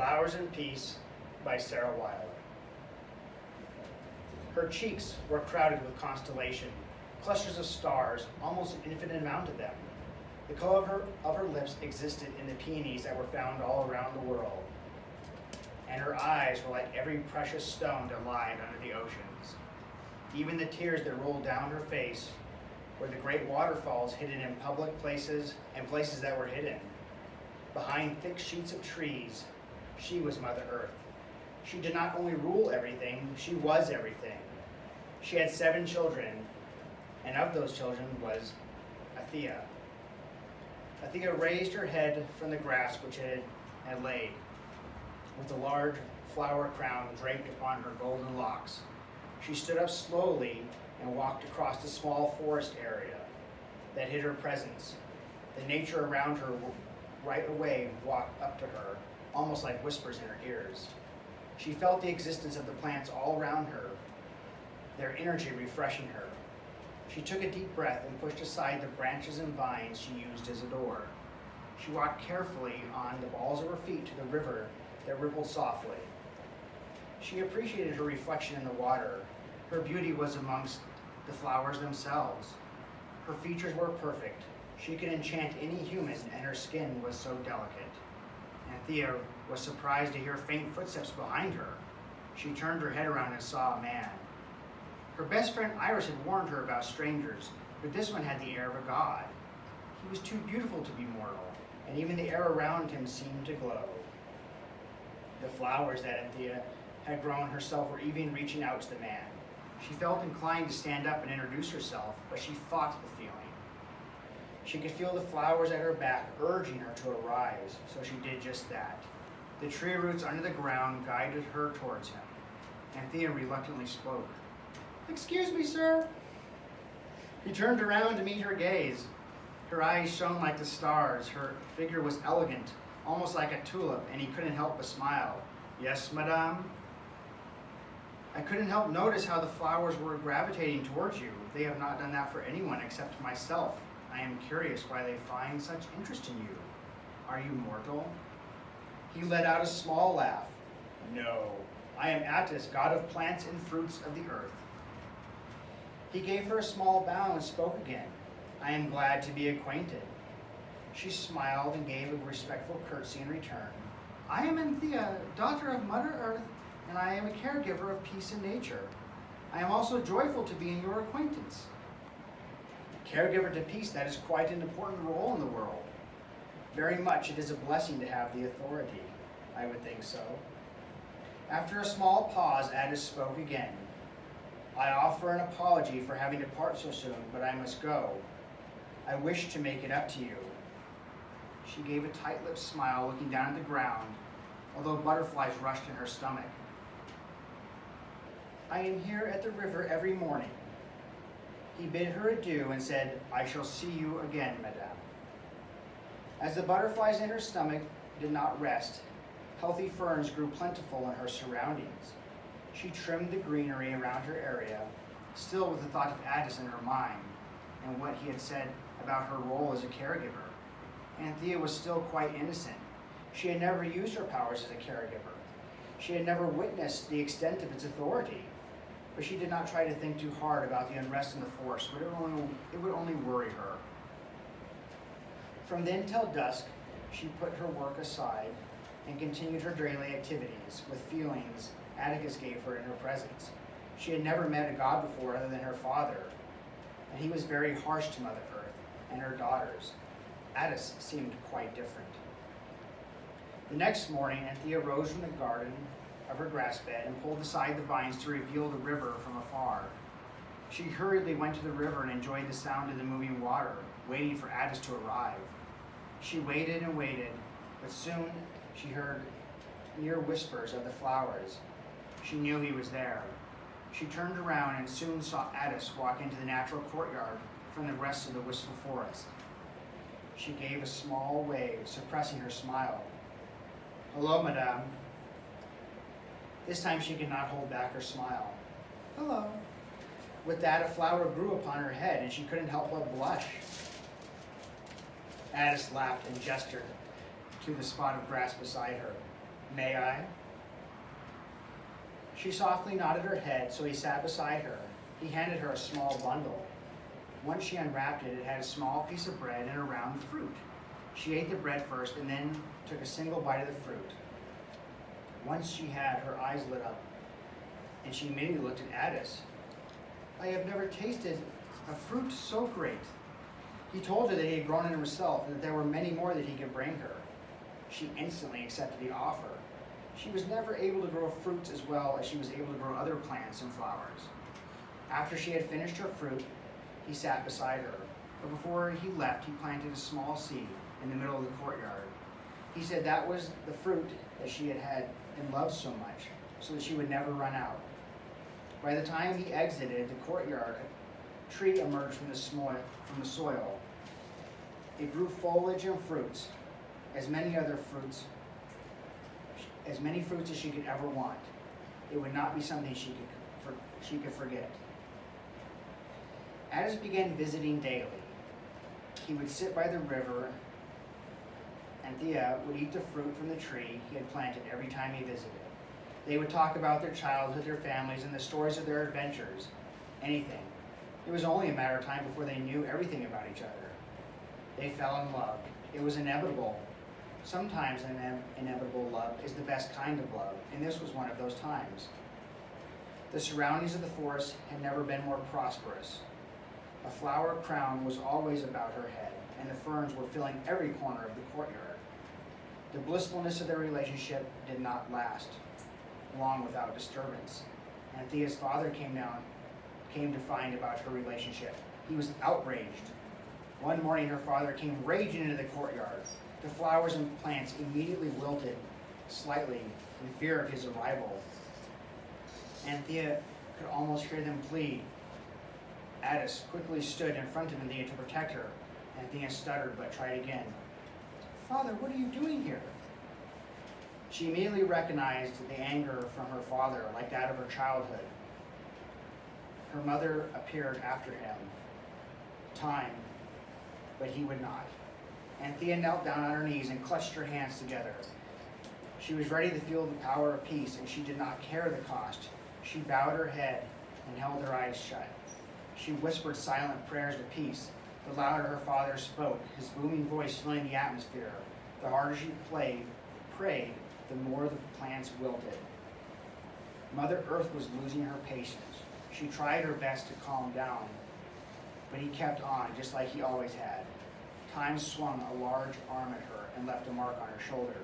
Flowers in Peace by Sarah Weiler. Her cheeks were crowded with constellation, clusters of stars, almost an infinite amount of them. The color of her lips existed in the peonies that were found all around the world. And her eyes were like every precious stone that lied under the oceans. Even the tears that rolled down her face were the great waterfalls hidden in public places and places that were hidden. Behind thick sheets of trees, she was Mother Earth. She did not only rule everything, she was everything. She had 7 children, and of those children was Athea. Athea raised her head from the grass which it had laid, with a large flower crown draped upon her golden locks. She stood up slowly and walked across the small forest area that hid her presence. The nature around her right away walked up to her, almost like whispers in her ears. She felt the existence of the plants all around her, their energy refreshing her. She took a deep breath and pushed aside the branches and vines she used as a door. She walked carefully on the balls of her feet to the river that rippled softly. She appreciated her reflection in the water. Her beauty was amongst the flowers themselves. Her features were perfect. She could enchant any human, and her skin was so delicate. Anthea was surprised to hear faint footsteps behind her. She turned her head around and saw a man. Her best friend Iris had warned her about strangers, but this one had the air of a god. He was too beautiful to be mortal, and even the air around him seemed to glow. The flowers that Anthea had grown herself were even reaching out to the man. She felt inclined to stand up and introduce herself, but she fought the feeling. She could feel the flowers at her back urging her to arise, so she did just that. The tree roots under the ground guided her towards him. Anthea reluctantly spoke. "Excuse me, sir." He turned around to meet her gaze. Her eyes shone like the stars. Her figure was elegant, almost like a tulip, and he couldn't help but smile. "Yes, madame?" "I couldn't help notice how the flowers were gravitating towards you. They have not done that for anyone except myself. I am curious why they find such interest in you. Are you mortal?" He let out a small laugh. "No, I am Attis, god of plants and fruits of the earth." He gave her a small bow and spoke again. "I am glad to be acquainted." She smiled and gave a respectful curtsy in return. "I am Anthea, daughter of Mother Earth, and I am a caregiver of peace and nature. I am also joyful to be in your acquaintance." Caregiver to peace, that is quite an important role in the world. Very much it is a blessing to have the authority. I would think so. After a small pause, Attis spoke again. "I offer an apology for having to part so soon, but I must go. I wish to make it up to you." She gave a tight-lipped smile, looking down at the ground, although butterflies rushed in her stomach. "I am here at the river every morning." He bid her adieu and said, "I shall see you again, madame." As the butterflies in her stomach did not rest, healthy ferns grew plentiful in her surroundings. She trimmed the greenery around her area, still with the thought of Attis in her mind, and what he had said about her role as a caregiver. Anthea was still quite innocent. She had never used her powers as a caregiver. She had never witnessed the extent of its authority. But she did not try to think too hard about the unrest in the forest, but it would only worry her. From then till dusk, she put her work aside and continued her daily activities with feelings Atticus gave her in her presence. She had never met a god before other than her father, and he was very harsh to Mother Earth and her daughters. Attis seemed quite different. The next morning, Anthea rose from the garden of her grass bed and pulled aside the vines to reveal the river from afar. She hurriedly went to the river and enjoyed the sound of the moving water, waiting for Attis to arrive. She waited and waited, but soon she heard near whispers of the flowers. She knew he was there. She turned around and soon saw Attis walk into the natural courtyard from the rest of the wistful forest. She gave a small wave, suppressing her smile. "Hello, madame." This time she could not hold back her smile. "Hello." With that, a flower grew upon her head, and she couldn't help but blush. Attis laughed and gestured to the spot of grass beside her. May I? She softly nodded her head, so he sat beside her. He handed her a small bundle. Once she unwrapped it, it had a small piece of bread and a round fruit. She ate the bread first and then took a single bite of the fruit. Once she had, her eyes lit up, and she immediately looked at Addis. I have never tasted a fruit so great. He told her that he had grown it himself and that there were many more that he could bring her. She instantly accepted the offer. She was never able to grow fruits as well as she was able to grow other plants and flowers. After she had finished her fruit, he sat beside her. But before he left, he planted a small seed in the middle of the courtyard. He said that was the fruit that she had had and loved so much, so that she would never run out. By the time he exited the courtyard, a tree emerged from the soil. It grew foliage and fruits, as many fruits as she could ever want. It would not be something she could forget. Addis began visiting daily. He would sit by the river, and Thea would eat the fruit from the tree he had planted every time he visited. They would talk about their childhood, their families, and the stories of their adventures. Anything. It was only a matter of time before they knew everything about each other. They fell in love. It was inevitable. Sometimes an inevitable love is the best kind of love, and this was one of those times. The surroundings of the forest had never been more prosperous. A flower crown was always about her head, and the ferns were filling every corner of the courtyard. The blissfulness of their relationship did not last long without disturbance, and Thea's father came to find about her relationship. He was outraged. One morning her father came raging into the courtyard. The flowers and plants immediately wilted slightly in fear of his arrival. Anthea could almost hear them plead. Addis quickly stood in front of Anthea to protect her. Anthea stuttered but tried again. Father, what are you doing here? She immediately recognized the anger from her father, like that of her childhood. Her mother appeared after him. Time, but he would not. Anthea knelt down on her knees and clutched her hands together. She was ready to feel the power of peace, and she did not care the cost. She bowed her head and held her eyes shut. She whispered silent prayers of peace. The louder her father spoke, his booming voice filling the atmosphere. The harder she prayed, the more the plants wilted. Mother Earth was losing her patience. She tried her best to calm down, but he kept on just like he always had. Time swung a large arm at her and left a mark on her shoulder.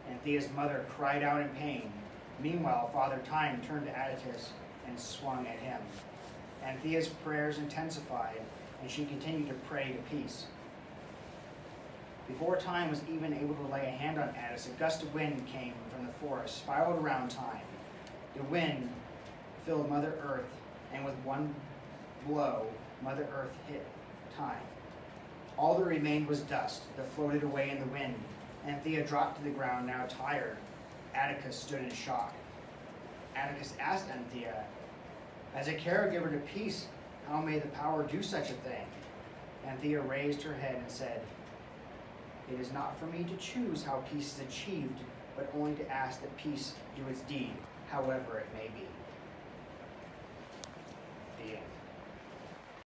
Anthea's mother cried out in pain. Meanwhile, Father Time turned to Atticus and swung at him. Anthea's prayers intensified, and she continued to pray to peace. Before Time was even able to lay a hand on Attis, a gust of wind came from the forest, spiraled around Time. The wind filled Mother Earth, and with one blow, Mother Earth hit Time. All that remained was dust that floated away in the wind. Anthea dropped to the ground, now tired. Atticus stood in shock. Atticus asked Anthea, as a caregiver to peace, how may the power do such a thing? Anthea raised her head and said, it is not for me to choose how peace is achieved, but only to ask that peace do its deed, however it may be. The end.